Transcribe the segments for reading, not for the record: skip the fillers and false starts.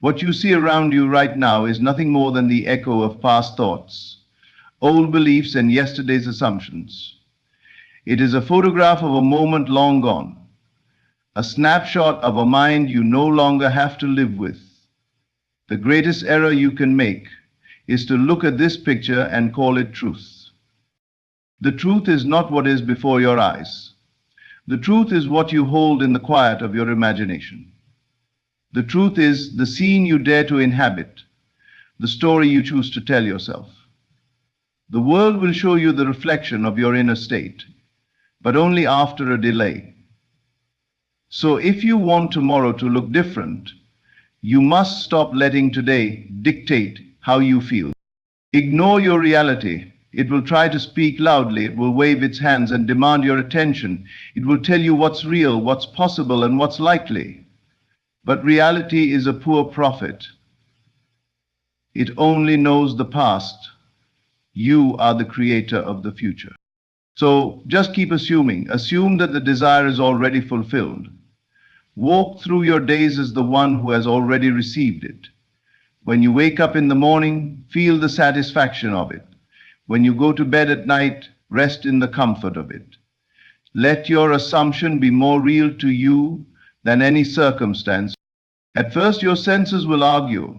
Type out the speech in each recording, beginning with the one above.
What you see around you right now is nothing more than the echo of past thoughts, old beliefs, and yesterday's assumptions. It is a photograph of a moment long gone, a snapshot of a mind you no longer have to live with. The greatest error you can make is to look at this picture and call it truth. The truth is not what is before your eyes. The truth is what you hold in the quiet of your imagination. The truth is the scene you dare to inhabit, the story you choose to tell yourself. The world will show you the reflection of your inner state, but only after a delay. So if you want tomorrow to look different, you must stop letting today dictate how you feel. Ignore your reality. It will try to speak loudly. It will wave its hands and demand your attention. It will tell you what's real, what's possible, and what's likely. But reality is a poor prophet. It only knows the past. You are the creator of the future. So just keep assuming. Assume that the desire is already fulfilled. Walk through your days as the one who has already received it. When you wake up in the morning, feel the satisfaction of it. When you go to bed at night, rest in the comfort of it. Let your assumption be more real to you than any circumstance. At first, your senses will argue.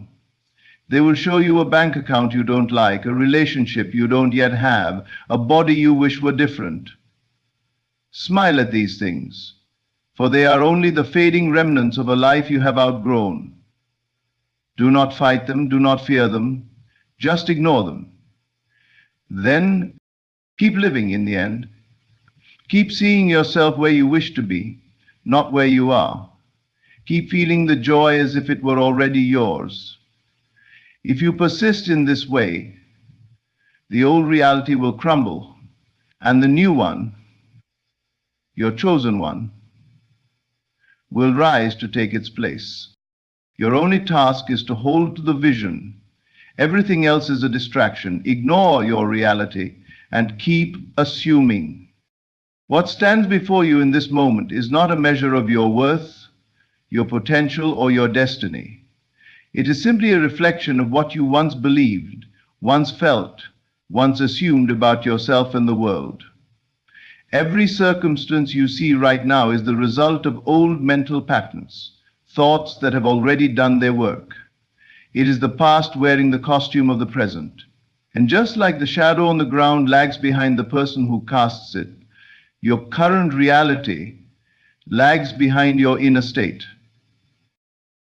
They will show you a bank account you don't like, a relationship you don't yet have, a body you wish were different. Smile at these things, for they are only the fading remnants of a life you have outgrown. Do not fight them, do not fear them, just ignore them. Then keep living in the end. Keep seeing yourself where you wish to be, not where you are. Keep feeling the joy as if it were already yours. If you persist in this way, the old reality will crumble, and the new one, your chosen one, will rise to take its place. Your only task is to hold to the vision. Everything else is a distraction. Ignore your reality and keep assuming. What stands before you in this moment is not a measure of your worth, your potential, or your destiny. It is simply a reflection of what you once believed, once felt, once assumed about yourself and the world. Every circumstance you see right now is the result of old mental patterns, thoughts that have already done their work. It is the past wearing the costume of the present. And just like the shadow on the ground lags behind the person who casts it, your current reality lags behind your inner state.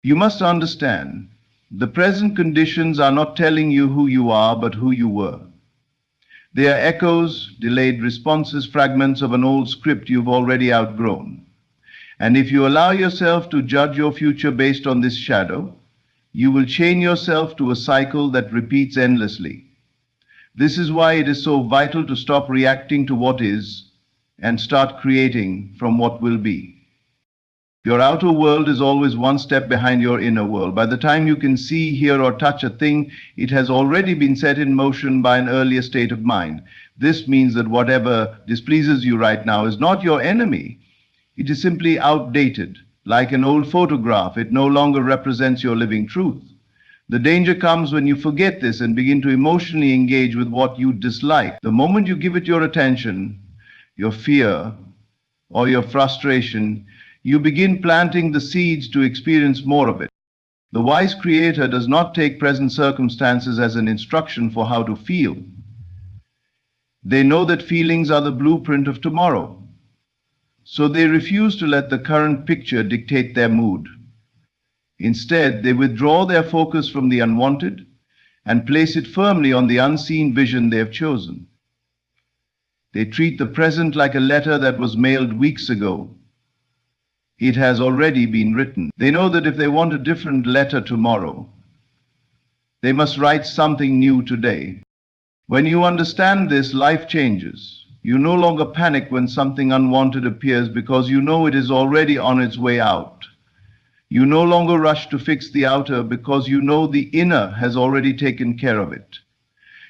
You must understand, the present conditions are not telling you who you are, but who you were. They are echoes, delayed responses, fragments of an old script you've already outgrown. And if you allow yourself to judge your future based on this shadow, you will chain yourself to a cycle that repeats endlessly. This is why it is so vital to stop reacting to what is and start creating from what will be. Your outer world is always one step behind your inner world. By the time you can see, hear, or touch a thing, it has already been set in motion by an earlier state of mind. This means that whatever displeases you right now is not your enemy. It is simply outdated. Like an old photograph, it no longer represents your living truth. The danger comes when you forget this and begin to emotionally engage with what you dislike. The moment you give it your attention, your fear, or your frustration, you begin planting the seeds to experience more of it. The wise creator does not take present circumstances as an instruction for how to feel. They know that feelings are the blueprint of tomorrow. So they refuse to let the current picture dictate their mood. Instead, they withdraw their focus from the unwanted and place it firmly on the unseen vision they have chosen. They treat the present like a letter that was mailed weeks ago. It has already been written. They know that if they want a different letter tomorrow, they must write something new today. When you understand this, life changes. You no longer panic when something unwanted appears because you know it is already on its way out. You no longer rush to fix the outer because you know the inner has already taken care of it.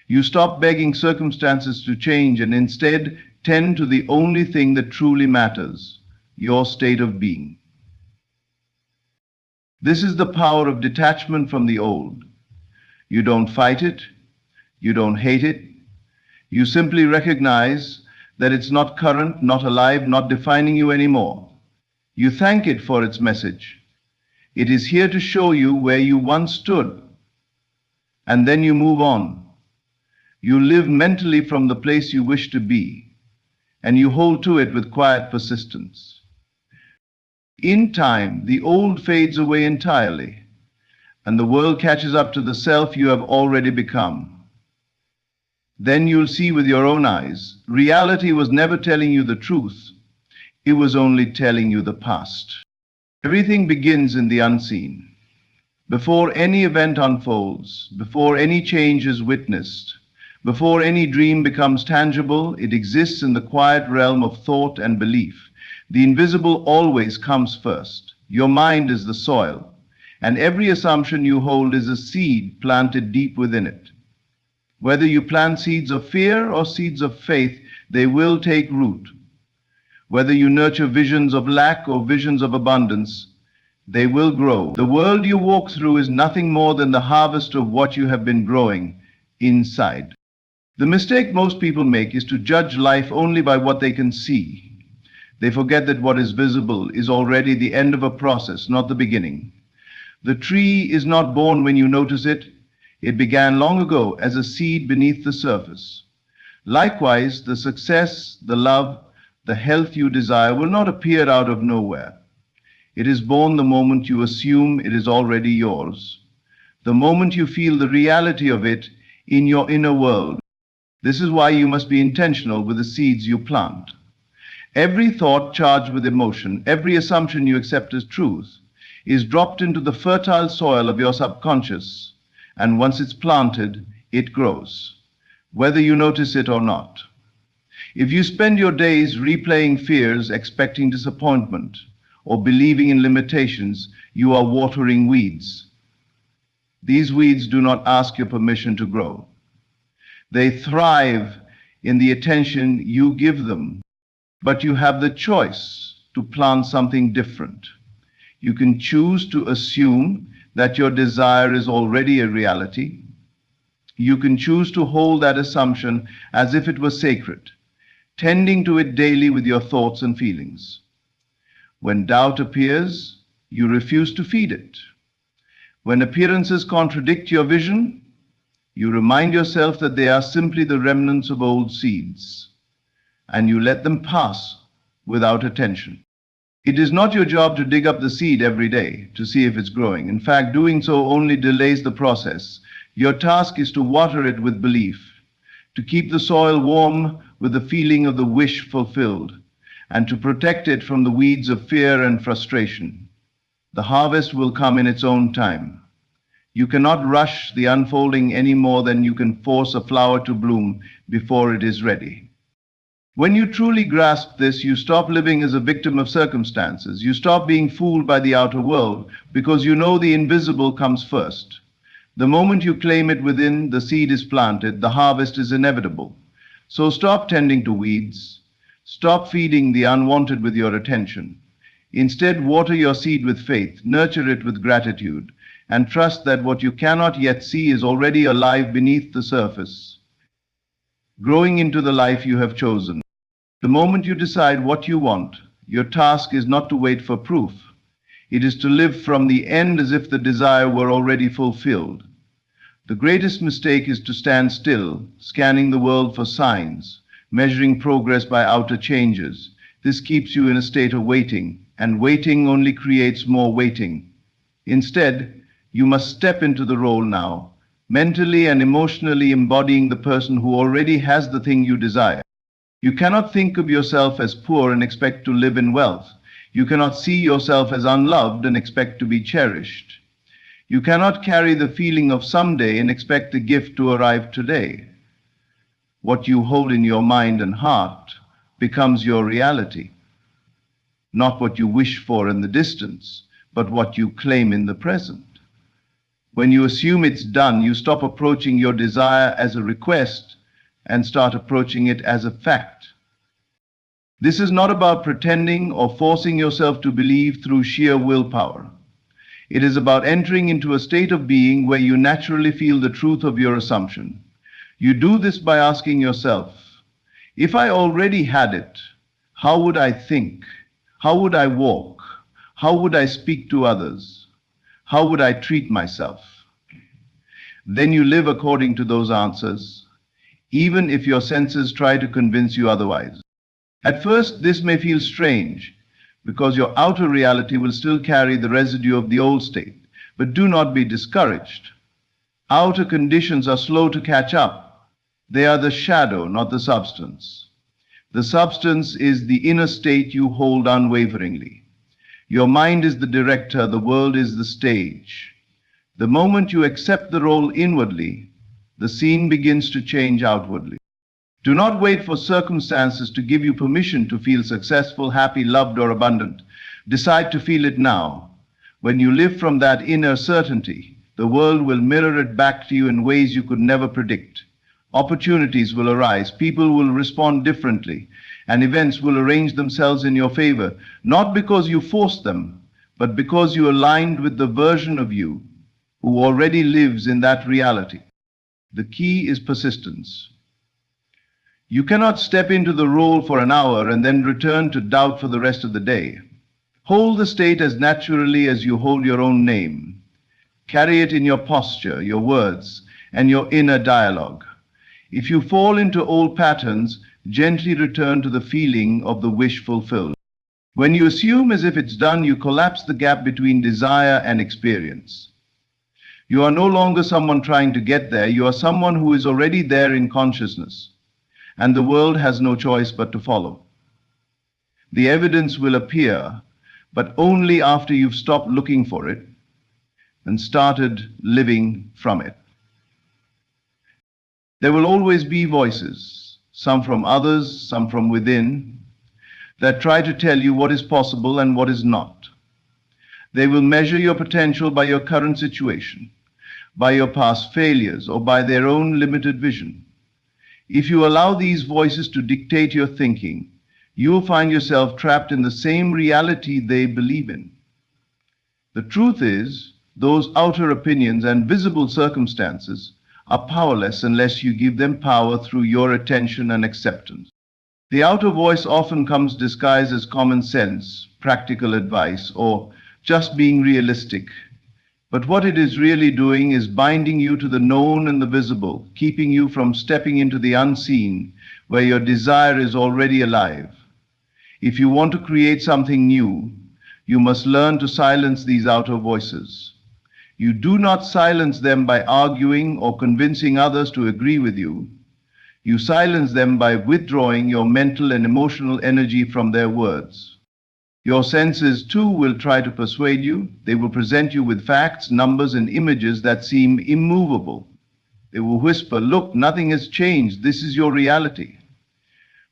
You stop begging circumstances to change and instead tend to the only thing that truly matters, your state of being. This is the power of detachment from the old. You don't fight it, you don't hate it, you simply recognize that it's not current, not alive, not defining you anymore. You thank it for its message. It is here to show you where you once stood, and then you move on. You live mentally from the place you wish to be, and you hold to it with quiet persistence. In time, the old fades away entirely, and the world catches up to the self you have already become. Then you'll see with your own eyes, reality was never telling you the truth, it was only telling you the past. Everything begins in the unseen. Before any event unfolds, before any change is witnessed, before any dream becomes tangible, it exists in the quiet realm of thought and belief. The invisible always comes first. Your mind is the soil, and every assumption you hold is a seed planted deep within it. Whether you plant seeds of fear or seeds of faith, they will take root. Whether you nurture visions of lack or visions of abundance, they will grow. The world you walk through is nothing more than the harvest of what you have been growing inside. The mistake most people make is to judge life only by what they can see. They forget that what is visible is already the end of a process, not the beginning. The tree is not born when you notice it. It began long ago as a seed beneath the surface. Likewise, the success, the love, the health you desire will not appear out of nowhere. It is born the moment you assume it is already yours, the moment you feel the reality of it in your inner world. This is why you must be intentional with the seeds you plant. Every thought charged with emotion, every assumption you accept as truth, is dropped into the fertile soil of your subconscious, and once it's planted, it grows, whether you notice it or not. If you spend your days replaying fears, expecting disappointment, or believing in limitations, you are watering weeds. These weeds do not ask your permission to grow. They thrive in the attention you give them. But you have the choice to plant something different. You can choose to assume that your desire is already a reality. You can choose to hold that assumption as if it was sacred, tending to it daily with your thoughts and feelings. When doubt appears, you refuse to feed it. When appearances contradict your vision, you remind yourself that they are simply the remnants of old seeds, and you let them pass without attention. It is not your job to dig up the seed every day to see if it's growing. In fact, doing so only delays the process. Your task is to water it with belief, to keep the soil warm with the feeling of the wish fulfilled, and to protect it from the weeds of fear and frustration. The harvest will come in its own time. You cannot rush the unfolding any more than you can force a flower to bloom before it is ready. When you truly grasp this, you stop living as a victim of circumstances. You stop being fooled by the outer world because you know the invisible comes first. The moment you claim it within, the seed is planted, the harvest is inevitable. So stop tending to weeds. Stop feeding the unwanted with your attention. Instead, water your seed with faith, nurture it with gratitude, and trust that what you cannot yet see is already alive beneath the surface, growing into the life you have chosen. The moment you decide what you want, your task is not to wait for proof. It is to live from the end as if the desire were already fulfilled. The greatest mistake is to stand still, scanning the world for signs, measuring progress by outer changes. This keeps you in a state of waiting, and waiting only creates more waiting. Instead, you must step into the role now, mentally and emotionally embodying the person who already has the thing you desire. You cannot think of yourself as poor and expect to live in wealth. You cannot see yourself as unloved and expect to be cherished. You cannot carry the feeling of someday and expect the gift to arrive today. What you hold in your mind and heart becomes your reality. Not what you wish for in the distance, but what you claim in the present. When you assume it's done, you stop approaching your desire as a request and start approaching it as a fact. This is not about pretending or forcing yourself to believe through sheer willpower. It is about entering into a state of being where you naturally feel the truth of your assumption. You do this by asking yourself, if I already had it, how would I think? How would I walk? How would I speak to others? How would I treat myself? Then you live according to those answers, even if your senses try to convince you otherwise. At first, this may feel strange, because your outer reality will still carry the residue of the old state. But do not be discouraged. Outer conditions are slow to catch up. They are the shadow, not the substance. The substance is the inner state you hold unwaveringly. Your mind is the director, the world is the stage. The moment you accept the role inwardly, the scene begins to change outwardly. Do not wait for circumstances to give you permission to feel successful, happy, loved, or abundant. Decide to feel it now. When you live from that inner certainty, the world will mirror it back to you in ways you could never predict. Opportunities will arise, people will respond differently, and events will arrange themselves in your favor, not because you forced them, but because you aligned with the version of you who already lives in that reality. The key is persistence. You cannot step into the role for an hour and then return to doubt for the rest of the day. Hold the state as naturally as you hold your own name. Carry it in your posture, your words, and your inner dialogue. If you fall into old patterns, gently return to the feeling of the wish fulfilled. When you assume as if it's done, you collapse the gap between desire and experience. You are no longer someone trying to get there, you are someone who is already there in consciousness, and the world has no choice but to follow. The evidence will appear, but only after you've stopped looking for it and started living from it. There will always be voices, some from others, some from within, that try to tell you what is possible and what is not. They will measure your potential by your current situation, by your past failures, or by their own limited vision. If you allow these voices to dictate your thinking, you will find yourself trapped in the same reality they believe in. The truth is, those outer opinions and visible circumstances are powerless unless you give them power through your attention and acceptance. The outer voice often comes disguised as common sense, practical advice, or just being realistic. But what it is really doing is binding you to the known and the visible, keeping you from stepping into the unseen, where your desire is already alive. If you want to create something new, you must learn to silence these outer voices. You do not silence them by arguing or convincing others to agree with you. You silence them by withdrawing your mental and emotional energy from their words. Your senses, too, will try to persuade you. They will present you with facts, numbers, and images that seem immovable. They will whisper, "Look, nothing has changed. This is your reality."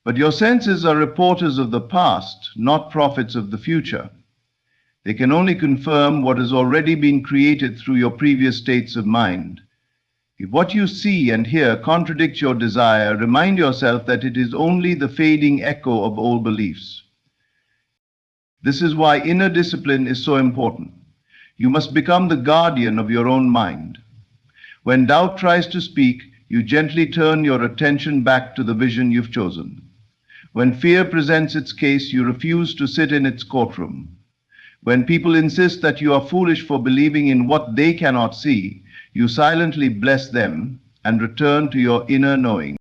But your senses are reporters of the past, not prophets of the future. They can only confirm what has already been created through your previous states of mind. If what you see and hear contradicts your desire, remind yourself that it is only the fading echo of old beliefs. This is why inner discipline is so important. You must become the guardian of your own mind. When doubt tries to speak, you gently turn your attention back to the vision you've chosen. When fear presents its case, you refuse to sit in its courtroom. When people insist that you are foolish for believing in what they cannot see, you silently bless them and return to your inner knowing.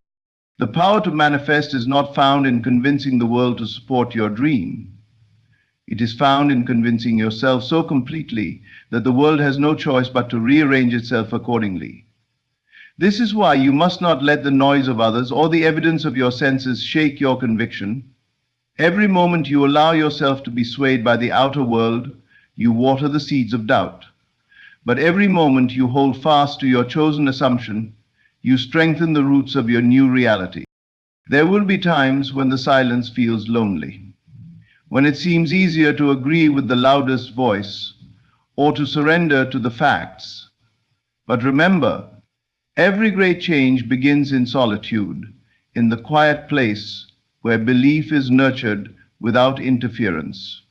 The power to manifest is not found in convincing the world to support your dream. It is found in convincing yourself so completely that the world has no choice but to rearrange itself accordingly. This is why you must not let the noise of others or the evidence of your senses shake your conviction. Every moment you allow yourself to be swayed by the outer world, you water the seeds of doubt. But every moment you hold fast to your chosen assumption, you strengthen the roots of your new reality. There will be times when the silence feels lonely, when it seems easier to agree with the loudest voice or to surrender to the facts. But remember, every great change begins in solitude, in the quiet place where belief is nurtured without interference.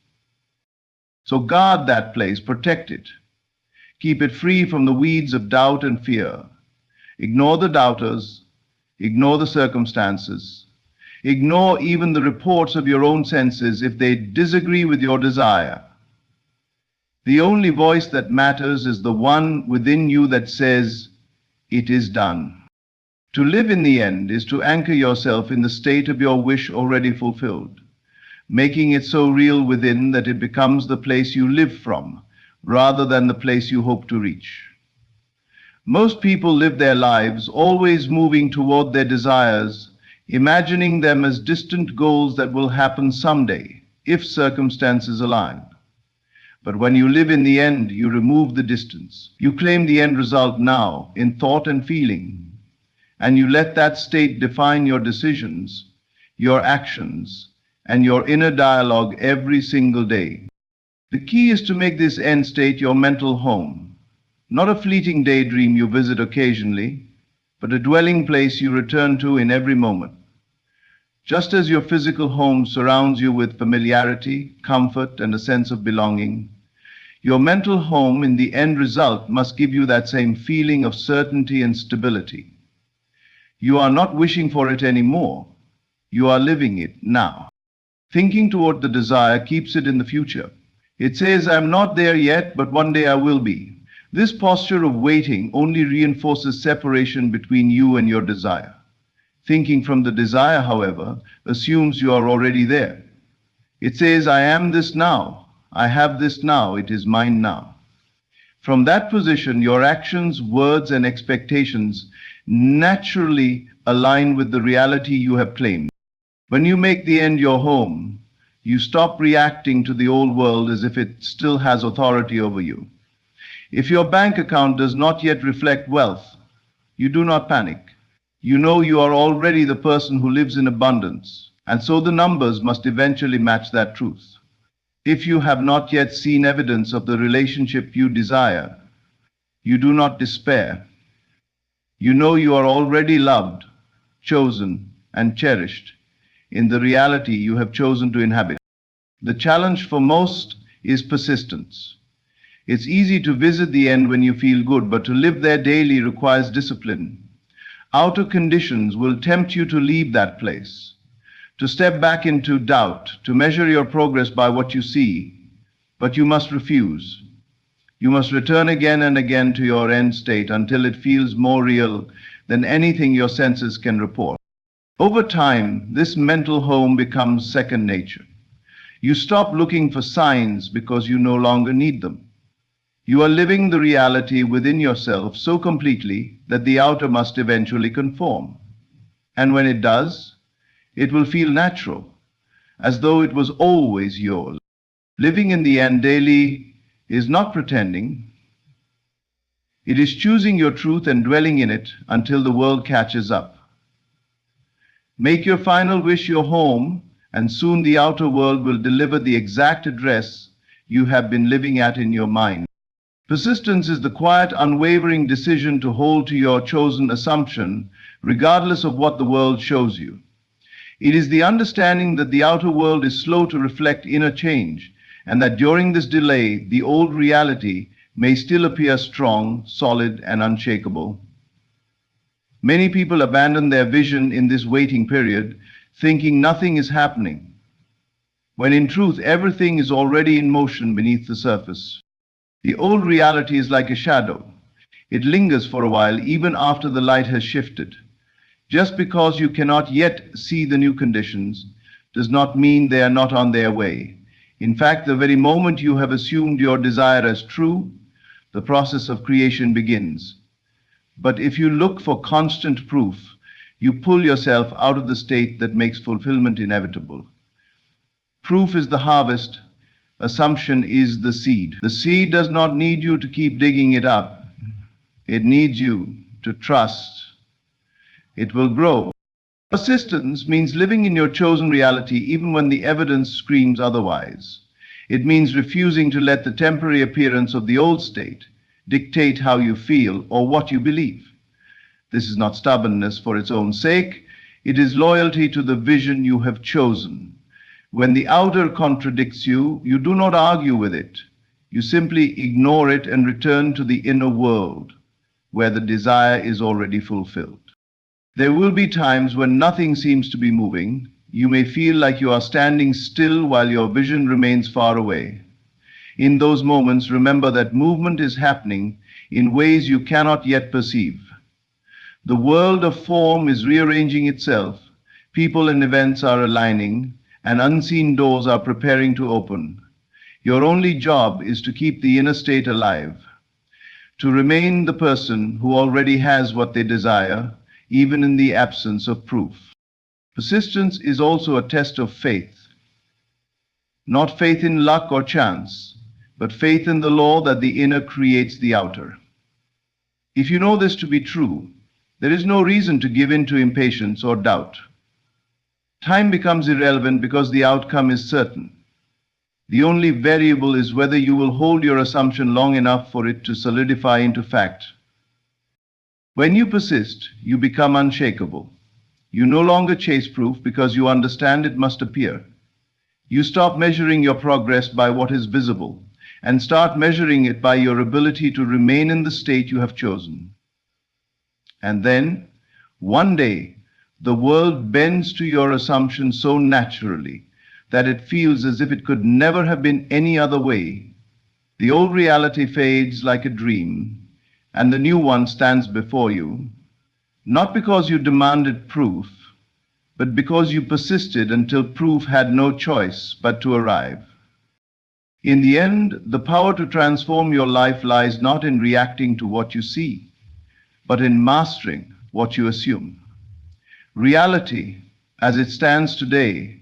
So guard that place, protect it. Keep it free from the weeds of doubt and fear. Ignore the doubters. Ignore the circumstances. Ignore even the reports of your own senses if they disagree with your desire. The only voice that matters is the one within you that says, "It is done." To live in the end is to anchor yourself in the state of your wish already fulfilled, making it so real within that it becomes the place you live from, rather than the place you hope to reach. Most people live their lives always moving toward their desires, imagining them as distant goals that will happen someday, if circumstances align. But when you live in the end, you remove the distance. You claim the end result now, in thought and feeling, and you let that state define your decisions, your actions, and your inner dialogue every single day. The key is to make this end state your mental home, not a fleeting daydream you visit occasionally, but a dwelling place you return to in every moment. Just as your physical home surrounds you with familiarity, comfort, and a sense of belonging, your mental home in the end result must give you that same feeling of certainty and stability. You are not wishing for it anymore. You are living it now. Thinking toward the desire keeps it in the future. It says, "I'm not there yet, but one day I will be." This posture of waiting only reinforces separation between you and your desire. Thinking from the desire, however, assumes you are already there. It says, "I am this now. I have this now. It is mine now." From that position, your actions, words, and expectations naturally align with the reality you have claimed. When you make the end your home, you stop reacting to the old world as if it still has authority over you. If your bank account does not yet reflect wealth, you do not panic. You know you are already the person who lives in abundance, and so the numbers must eventually match that truth. If you have not yet seen evidence of the relationship you desire, you do not despair. You know you are already loved, chosen, and cherished in the reality you have chosen to inhabit. The challenge for most is persistence. It's easy to visit the end when you feel good, but to live there daily requires discipline. Outer conditions will tempt you to leave that place, to step back into doubt, to measure your progress by what you see, but you must refuse. You must return again and again to your end state until it feels more real than anything your senses can report. Over time, this mental home becomes second nature. You stop looking for signs because you no longer need them. You are living the reality within yourself so completely that the outer must eventually conform. And when it does, it will feel natural, as though it was always yours. Living in the end daily is not pretending. It is choosing your truth and dwelling in it until the world catches up. Make your final wish your home, and soon the outer world will deliver the exact address you have been living at in your mind. Persistence is the quiet, unwavering decision to hold to your chosen assumption, regardless of what the world shows you. It is the understanding that the outer world is slow to reflect inner change, and that during this delay, the old reality may still appear strong, solid, and unshakable. Many people abandon their vision in this waiting period, thinking nothing is happening, when in truth everything is already in motion beneath the surface. The old reality is like a shadow. It lingers for a while even after the light has shifted. Just because you cannot yet see the new conditions does not mean they are not on their way. In fact, the very moment you have assumed your desire as true, the process of creation begins. But if you look for constant proof, you pull yourself out of the state that makes fulfillment inevitable. Proof is the harvest, assumption is the seed. The seed does not need you to keep digging it up. It needs you to trust it will grow. Persistence means living in your chosen reality even when the evidence screams otherwise. It means refusing to let the temporary appearance of the old state dictate how you feel or what you believe. This is not stubbornness for its own sake. It is loyalty to the vision you have chosen. When the outer contradicts you, you do not argue with it. You simply ignore it and return to the inner world, where the desire is already fulfilled. There will be times when nothing seems to be moving. You may feel like you are standing still while your vision remains far away. In those moments, remember that movement is happening in ways you cannot yet perceive. The world of form is rearranging itself, people and events are aligning, and unseen doors are preparing to open. Your only job is to keep the inner state alive, to remain the person who already has what they desire, even in the absence of proof. Persistence is also a test of faith. Not faith in luck or chance, but faith in the law that the inner creates the outer. If you know this to be true, there is no reason to give in to impatience or doubt. Time becomes irrelevant because the outcome is certain. The only variable is whether you will hold your assumption long enough for it to solidify into fact. When you persist, you become unshakable. You no longer chase proof because you understand it must appear. You stop measuring your progress by what is visible and start measuring it by your ability to remain in the state you have chosen. And then, one day, the world bends to your assumption so naturally that it feels as if it could never have been any other way. The old reality fades like a dream, and the new one stands before you, not because you demanded proof, but because you persisted until proof had no choice but to arrive. In the end, the power to transform your life lies not in reacting to what you see, but in mastering what you assume. Reality, as it stands today,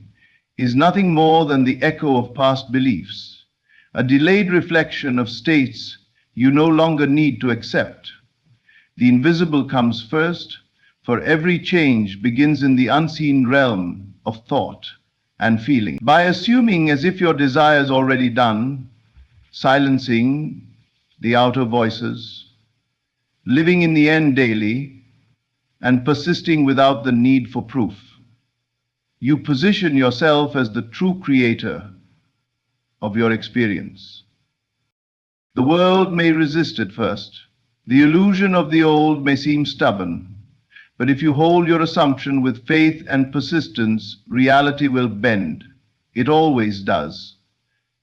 is nothing more than the echo of past beliefs, a delayed reflection of states you no longer need to accept. The invisible comes first, for every change begins in the unseen realm of thought and feeling. By assuming as if your desire is already done, silencing the outer voices, living in the end daily, and persisting without the need for proof, you position yourself as the true creator of your experience. The world may resist at first. The illusion of the old may seem stubborn, but if you hold your assumption with faith and persistence, reality will bend. It always does.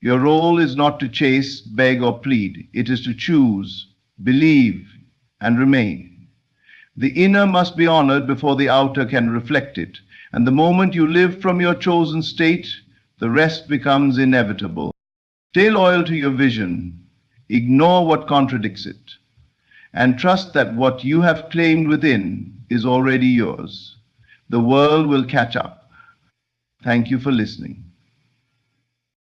Your role is not to chase, beg, or plead. It is to choose, believe, and remain. The inner must be honored before the outer can reflect it, and the moment you live from your chosen state, the rest becomes inevitable. Stay loyal to your vision, ignore what contradicts it, and trust that what you have claimed within is already yours. The world will catch up. Thank you for listening.